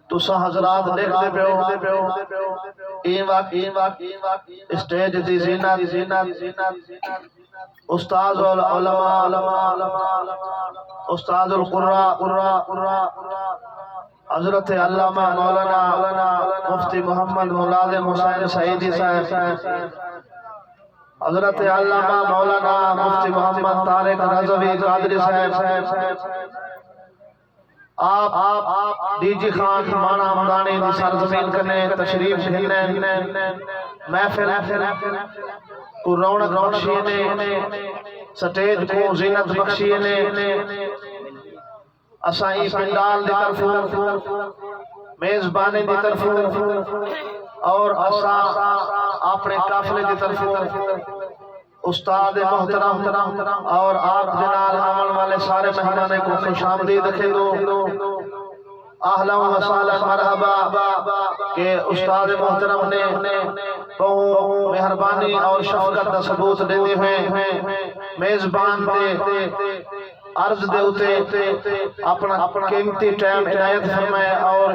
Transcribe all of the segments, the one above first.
تسا حضرات دیکھتے پیو این واقعی اسٹیج دی زینت استاذ العلماء استاذ القراء حضرت علامہ مولانا مفتی محمد ملازم حسین سعیدی صاحب، حضرت علامہ مولانا مفتی محمد طارق رضوی قادری صاحب، آپ ڈی جی خان مانا مدانی دی سرزمین کرنے تشریف گھنے محفل کو رونق بخشی نے سٹیج کو زینت بخشی نے اسائی پنڈال دی طرف میزبانی دی طرف اور اسا اپنے قافلے دی طرف استاد محترم اور آپ جنال عمل والے سارے مہمانے کو خوش آمدید دکھے دو اہلا و سہلا مرحبا کہ استاد محترم نے بہو مہربانی اور شفقت کا ثبوت دیتے ہوئے میزبان دے عرض دے ہوتے اپنا قیمتی ٹائم عنایت فرمائے اور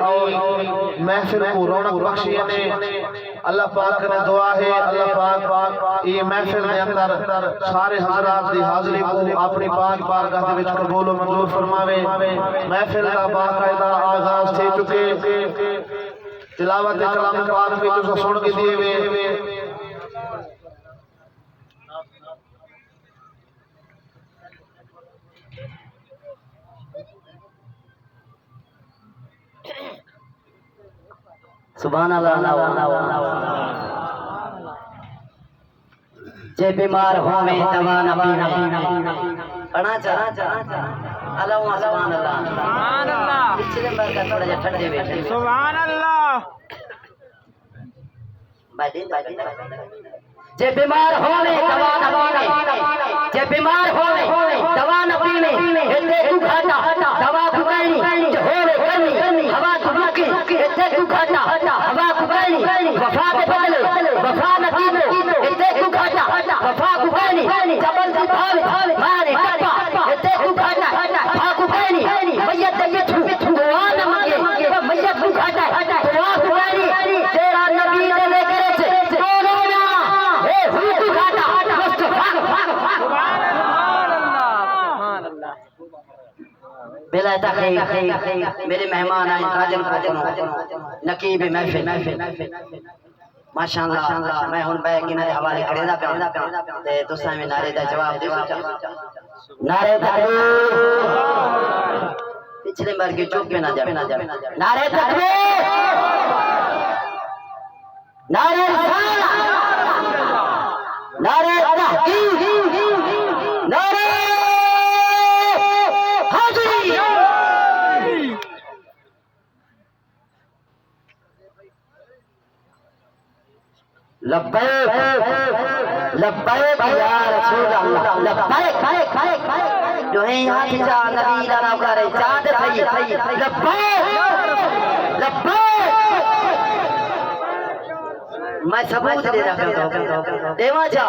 محفل کو رونق بخشی نے اللہ پاک نے دعا ہے اللہ پاک یہ محفل میں اندر سارے حضرات دی حاضری کو اپنی پاک بارگاہ دے وچ قبول و منظور فرماوے محفل کا باقاعدہ آغاز تھے چکے تلاوت کلام پاک بھی تو سن کے دیے ہوئے سبحان اللہ جے بیمار ہوئے دوا نہ پینا پڑھنا چاہا اللہ سبحان اللہ پچھلے بار کا تھوڑا جا ٹھنڈے بیٹھے سبحان اللہ جے بیمار ہوئے دوا نہ پینے جے بیمار ہوئے دوا نہ پینے ہتے کو کھاتا دوا کو کہنی جو ہوئے کرنی ہوا کو روکی ہتے کو کھاتا ہوا کو کہنی وفا دے بدلے وفا نہ دیدو ہتے کو کھاتا وفا کو کہنی جبل کی بھاوے مارے کپا ہتے کو کھاتا وفا کو کہنی میت دے پچھو دعا نہ مانگے میت کو کھاتا دعا کو کہنی تیرا نبی نے لے کرے بلا تحقیق میرے مہمان آئے راجن کو نقیب محفل ماشاءاللہ میں ہن بے کنارے حوالے کرے دا پیا تے تساں میں نعرے دا جواب دیو نعرے تکبیر پچھلے بار کے چوک پہ نہ جاوے نعرے تکبیر نعرے رسالت نعرے تحقیق نعرے حاضری لبیک لبیک یا رسول اللہ لبیک جو ہے ہاتھ جا نبی لانا کرے چاند تھئی لبیک لبیک میں ثبوت دے رہا ہوں دیوا جا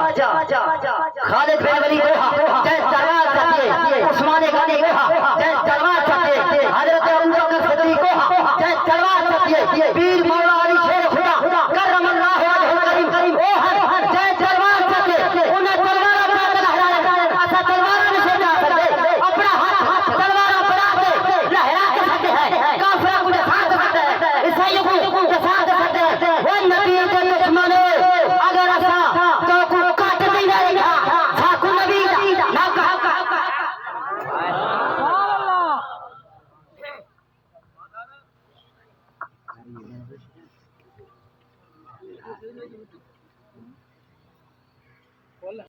خالد بن ولید کہا جے تلوار چاہیے عثمان غنی کہا جے تلوار چاہیے حضرت ابو بکر صدیق کہا